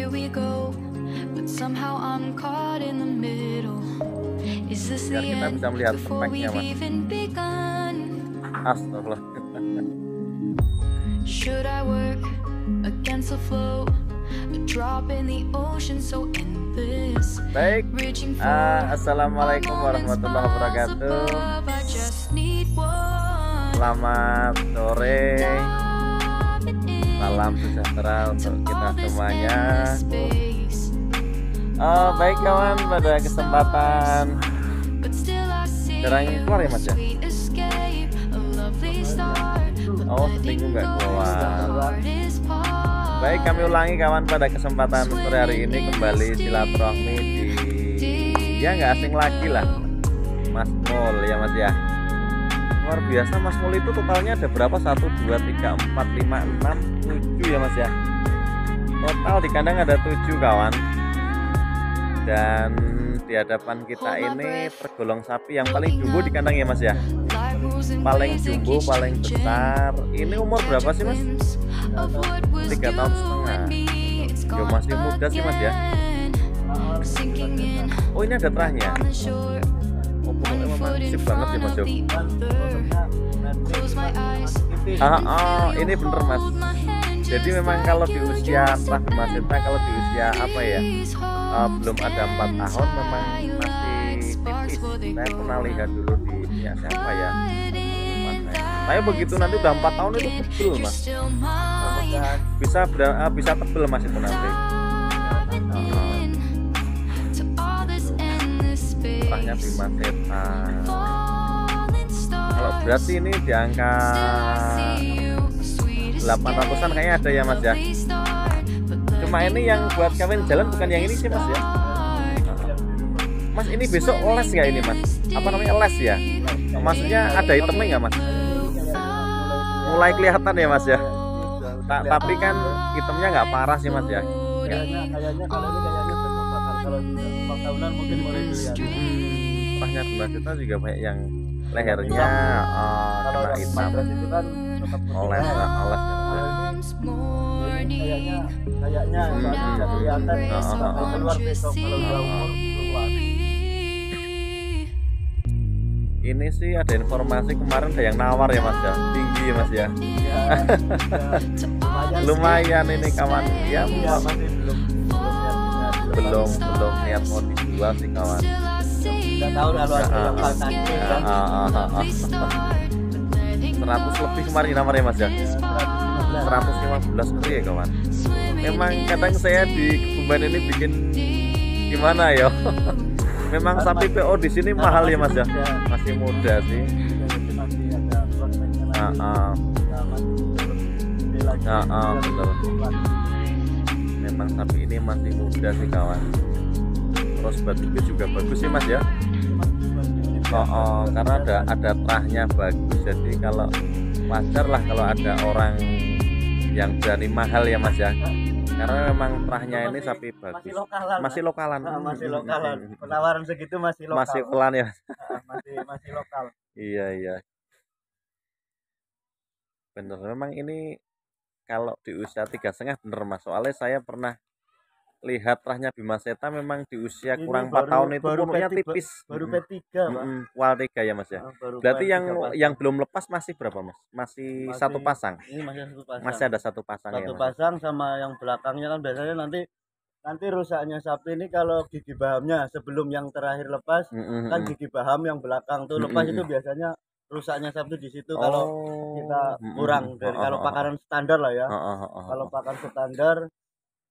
here we go, but somehow I'm caught in the middle. Is this the Biar kita end bisa melihat before speknya, we've Mas. even begun? Astagfirullah. Should I work against the flow? A drop in the ocean so endless. Baik, Reaching for assalamualaikum warahmatullahi wabarakatuh. I just need one. Selamat sore, salam sejahtera untuk kita semuanya. Baik kawan, pada kesempatan jarang keluar ya Mas ya? Oh, seminggu nggak keluar. Baik, kami ulangi kawan, pada kesempatan sore hari ini kembali silaturahmi di nggak asing lagi lah, Mas Mul ya Mas ya. Luar biasa, Mas Mul itu totalnya ada berapa? 1, 2, 3, 4, 5, 6, 7 ya Mas ya. Total di kandang ada 7 kawan. Dan di hadapan kita ini tergolong sapi yang paling jumbo di kandang ya Mas ya. Paling jumbo, paling besar. Ini umur berapa sih Mas? 3 tahun setengah. Yo, masih muda sih Mas ya. Oh, ini ada terahnya. Oh, pokoknya memang sip banget ya Mas Jo. Ini bener Mas. Jadi memang kalau di usia terah Masita, kalau di usia apa ya, belum ada 4 tahun memang masih tipis. Saya pernah lihat dulu di siapa ya, saya begitu nanti udah 4 tahun itu tebel Mas, bisa tebel Mas itu nanti. Terahnya Bima Setan. Kalau berarti ini di angka 800-an kayaknya ada ya Mas ya. Cuma ini yang buat kawin jalan bukan yang ini sih Mas ya. Mas, ini besok les nggak ini Mas? Apa namanya, les ya? Maksudnya ada itemnya nggak Mas? Mulai kelihatan ya Mas ya. Tapi kan itemnya nggak parah sih Mas ya. Kayaknya kalau ini kalau 4 tahunan mungkin mulai kelihatan. Terahnya Bima Setan juga banyak yang lehernya kena hitam. Itu kan tetap Oles ya. kayaknya tidak kelihatan keluar besok kalau udah umur keluar. Ini sih ada informasi kemarin ada yang nawar ya Mas ya, tinggi ya Mas ya. Lumayan ini kawan ya, Masih belum niat mau dijual sih kawan. Tidak tahu kalau ada yang tadi 100 lebih kemarin nawar ya Mas ya. 115 lebih ya kawan. Memang kadang saya di Kebumen ini bikin gimana ya. Memang sapi PO di sini mahal ya Mas ya. Masih muda sih. Bener. Memang sapi ini masih muda sih kawan. Terus batunya juga bagus sih Mas ya. Karena ada terahnya bagus. Jadi kalau wajar lah kalau ada orang yang berani mahal ya Mas ya. Karena memang terahnya ini sapi bagus. Masih lokalan. Masih lokalan. Penawaran segitu masih lokal. Masih lokalan ya. Masih lokal. Iya. Bener, memang ini kalau di usia 3,5 bener Mas. Soalnya saya pernah lihat terahnya Bima Setan memang di usia Ini kurang 4 tahun itu umurnya tipis. Baru P3 Pak. Kual 3 ya Mas ya. Berarti yang belum lepas masih berapa Mas? Masih satu pasang. Ini masih satu pasang. Masih ada satu pasang ya. Satu pasang sama yang belakangnya kan biasanya nanti rusaknya sapi ini kalau gigi bahamnya sebelum yang terakhir lepas kan gigi baham yang belakang tuh lepas itu biasanya rusaknya sapi di situ kalau kita kurang dari kalau pakan standar lah ya. Kalau pakan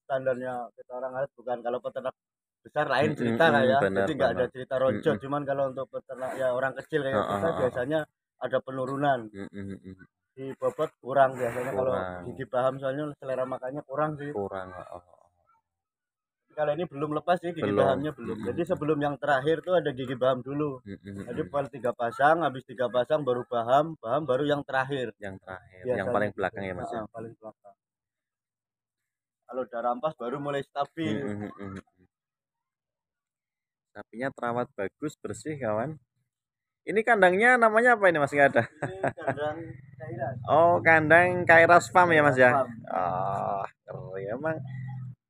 standarnya kita orang harus bukan, kalau peternak besar lain cerita lah ya. Jadi nggak ada cerita ronjok. Cuman kalau untuk peternak ya orang kecil kayak kita biasanya ada penurunan. Di bobot kurang biasanya kalau gigi paham, soalnya selera makannya kurang sih. Kalau ini belum lepas sih gigi bahamnya belum. Jadi sebelum yang terakhir tuh ada gigi baham dulu. Jadi paling 3 pasang, habis 3 pasang baru baham baru yang terakhir. Yang paling belakang ya Mas ya. Paling belakang. Kalau udah rampas baru mulai stabil. Sapinya terawat bagus, bersih kawan. Ini kandangnya namanya apa ini Mas? Nggak ada. Ini kandang Kairas. Oh, kandang Kairas Farm ya Mas ya. Oh, keren. Emang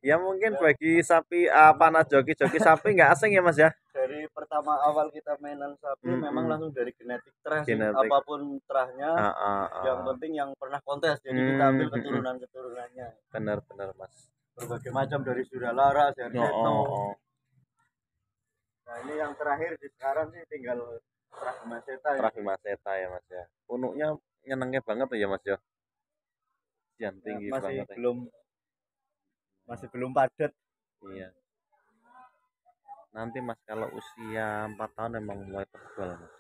Ya mungkin bagi sapi panas joki-joki sapi nggak asing ya Mas ya. Dari pertama awal kita mainan sapi memang langsung dari genetik terah sih. Genetik. Apapun terahnya, yang penting yang pernah kontes. Jadi kita ambil keturunan-keturunannya. Benar-benar Mas. Berbagai macam dari Suralara, Serseto. Nah ini yang terakhir di sekarang sih tinggal terah Bimaseta. Terah Bimaseta ya Mas ya. Punuknya nyenengnya banget ya Mas ya. Yang tinggi masih banget. Masih belum padat. Iya. Nanti Mas kalau usia 4 tahun emang mulai terjual Mas.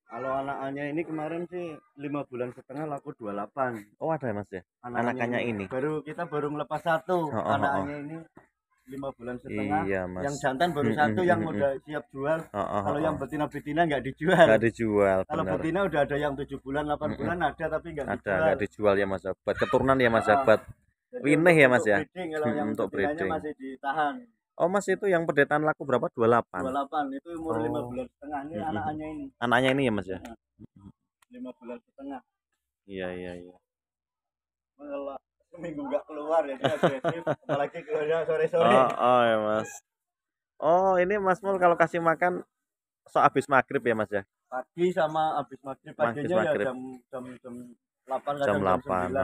Kalau anaknya ini kemarin sih 5,5 bulan laku 28. Oh ada ya Mas ya. Anakannya ini. Kita baru ngelepas satu. Anaknya ini 5,5 bulan. Iya, Mas. Yang jantan baru satu yang udah siap jual. Kalau yang betina-betina nggak dijual. Nggak dijual. Kalau betina udah ada yang 7 bulan, 8 bulan ada tapi nggak dijual. Ada nggak dijual ya Mas. Buat keturunan ya Mas. Buat winih ya Mas ya. Kalau yang untuk breeding masih ditahan. Oh Mas itu yang pedetan laku berapa? 28. 28 itu umur 5,5 bulan. Ini anaknya ini. Anaknya ini ya Mas ya. 5,5 bulan. Iya. Kalau seminggu nggak keluar ya dia agresif, apalagi keluarnya sore-sore. Oh ya Mas. Oh ini Mas Mul kalau kasih makan habis maghrib ya Mas ya. Pagi sama habis maghrib. Paginya ya jam 8 jam 8.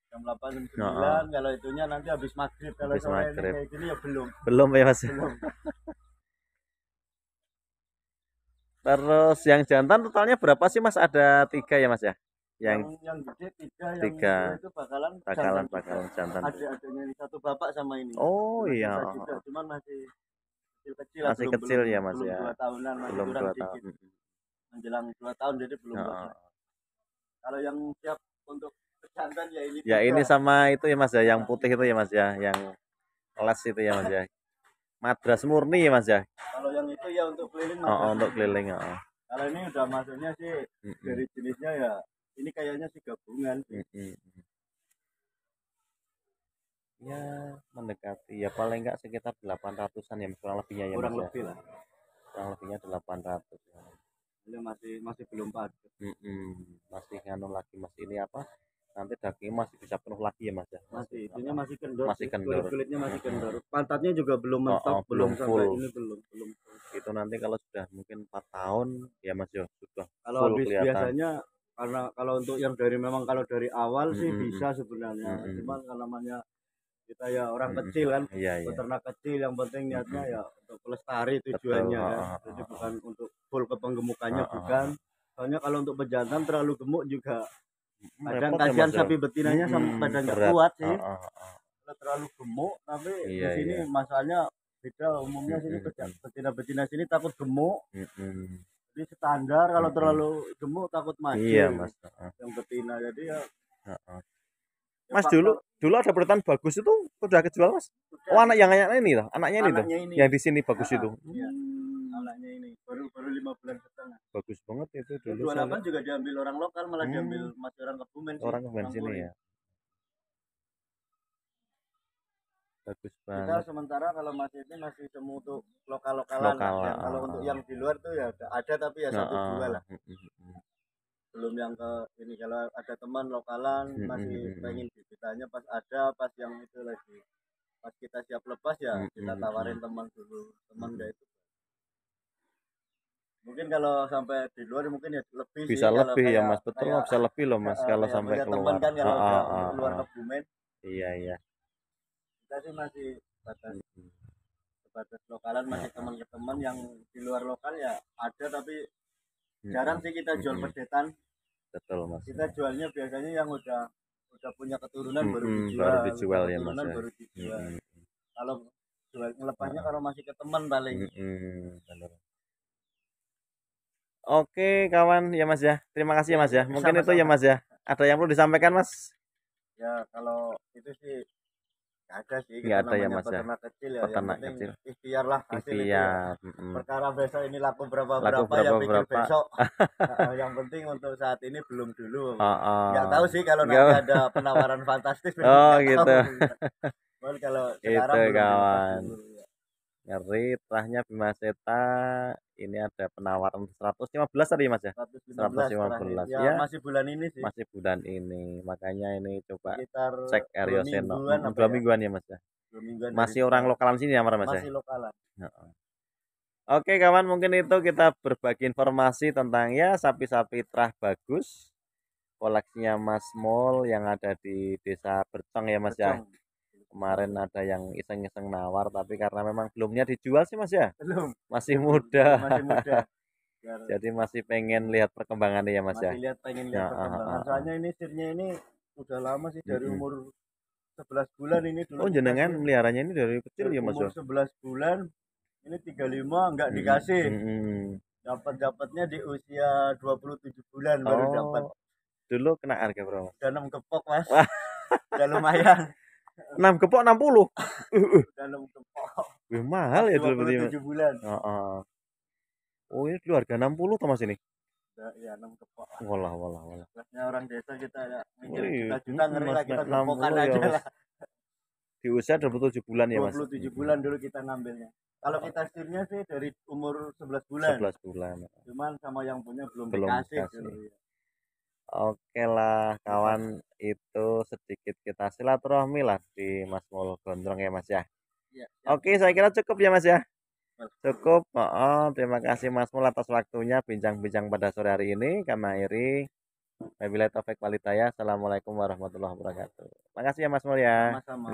Jam 8 jam 9 kalau itunya nanti habis maghrib. Kalau sore kayak gini ya belum ya Mas. Terus yang jantan totalnya berapa sih Mas? Ada 3 ya Mas ya? Yang gede 3, yang itu bakalan jantan. Ada-adanya ini satu bapak sama ini. Oh iya. Cuman masih kecil-kecil. Masih kecil ya Mas ya. Belum 2 tahunan, masih belum kurang 2 tahun. Menjelang 2 tahun jadi belum besar. Kalau yang siap untuk jantan ya ini. Ya ini sama itu ya Mas ya, yang putih itu ya Mas ya, yang les itu ya Mas ya. Madras murni ya Mas ya. Kalau yang itu ya untuk keliling. Untuk keliling. Kalau ini udah masuknya sih dari jenisnya ya ini kayaknya sih gabungan. Ya mendekati ya paling enggak sekitar 800-an ya kurang lebihnya ya Mas. Kurang lebih lah. Kurang lebihnya 800 ya. Ini masih belum padat. Masih nganu lagi Mas ini apa? Nanti dagingnya masih bisa penuh lagi ya Mas ya. Itunya masih kendor. Masih kendor. Kulitnya masih kendor. Pantatnya juga belum mentok, belum full. Ini belum. Itu nanti kalau sudah mungkin 4 tahun ya Mas ya sudah kalau full habis kelihatan. Biasanya karena kalau untuk yang kalau dari awal sih bisa sebenarnya. Cuma kalau namanya kita ya orang kecil kan, peternak kecil yang penting niatnya ya untuk pelestari tujuannya. Jadi bukan untuk full ke penggemukannya bukan. Soalnya kalau untuk pejantan terlalu gemuk juga kadang kasihan sapi betinanya sama badan nggak kuat sih. Kalau terlalu gemuk tapi di sini masalahnya beda umumnya sini betina sini takut gemuk. Jadi standar kalau terlalu gemuk takut mati. Iya Mas. Yang betina jadi ya. Mas dulu ada peretan bagus itu udah kejual Mas. Oh anaknya ini loh, anaknya ini tuh. Yang di sini bagus itu. Iya. Anaknya ini baru 5,5 bulan. Bagus banget itu dulu. 28 juga diambil orang lokal malah diambil masih orang Kebumen sih. Orang Kebumen sini ya. Bagus banget. Kita sementara kalau masih ini masih semua untuk lokal-lokalan. Kalau untuk yang di luar tuh ya ada tapi ya 1-2 lah. Belum yang ke ini kalau ada teman lokalan masih pengen ditanya pas yang itu lagi. Pas kita siap lepas ya kita tawarin teman dulu. Teman enggak itu. Mungkin kalau sampai di luar mungkin ya lebih bisa sih, lebih ya Mas. Betul bisa lebih loh Mas kalau sampai keluar. Kan kalau udah keluar Kebumen. Iya. Kita sih masih sebatas lokalan masih teman ke teman yang di luar lokal ya ada tapi jarang sih kita jual pedetan. Betul Mas. Kita jualnya biasanya yang udah punya keturunan baru dijual ya Mas. Baru dijual. Kalau jual ngelepasnya kalau masih ke teman paling. Oke kawan ya Mas ya. Terima kasih ya Mas ya. Mungkin itu ya Mas ya. Ada yang perlu disampaikan Mas? Ya kalau itu sih nggak ada sih. Nggak ada ya Mas ya. Peternak kecil ya. Peternak kecil. Ikhtiar lah. Ikhtiar. Perkara besok ini laku berapa yang pikir besok. Yang penting untuk saat ini belum dulu. Nggak tahu sih kalau nanti ada penawaran fantastis. Gitu. Kalau itu kawan. Ngeri terahnya Bimaseta ini ada penawaran 115 tadi Mas ya. 115 ya, ya. Masih bulan ini sih. Masih bulan ini. Makanya ini coba Sekitar cek Aryo Seno. 2 mingguan ya Mas ya. 2 mingguan. Masih orang lokalan sini ya Mas ya. Masih lokalan. Oke kawan, mungkin itu kita berbagi informasi tentang ya sapi-sapi terah bagus koleksinya Mas Mul yang ada di Desa Bercong ya Mas ya. Kemarin ada yang iseng-iseng nawar tapi karena memang belumnya dijual sih Mas ya. Belum. Masih muda. Masih muda. Jadi masih pengen lihat perkembangannya ya Mas ya. Masih pengen lihat perkembangan. Soalnya ini sirnya ini udah lama sih dari umur 11 bulan ini dulu. Oh jenengan meliharanya ini dari kecil ya Mas? Umur 11 bulan. Ini 35 enggak dikasih. Dapatnya di usia 27 bulan baru dapat. Dulu kena harga berapa? Udah 6 kepok Mas. Udah lumayan. 6 kepok 60. Udah 6 kepok. Wih, mahal ya dulu berarti. 27 bulan. Oh ini keluarga 60 tuh Mas ini? Ya 6 kepok. Walah. Kelasnya orang desa kita ya mikir juta-juta ngeri lah kita kepokan aja lah. Di usia 27 bulan ya Mas? 27 bulan dulu kita ngambilnya. Kalau kita sirnya sih dari umur 11 bulan. 11 bulan. Cuman sama yang punya belum dikasih. Dulu, ya. Oke lah kawan, itu sedikit kita silaturahmi lah di Mas Mul Gondrong ya Mas ya. Ya. Oke saya kira cukup ya Mas ya. Cukup. Terima kasih Mas Mul atas waktunya bincang-bincang pada sore hari ini. Kami akhiri. Wabillahi taufik walhidayah. Assalamualaikum warahmatullahi wabarakatuh. Makasih ya Mas Mul ya. Sama-sama.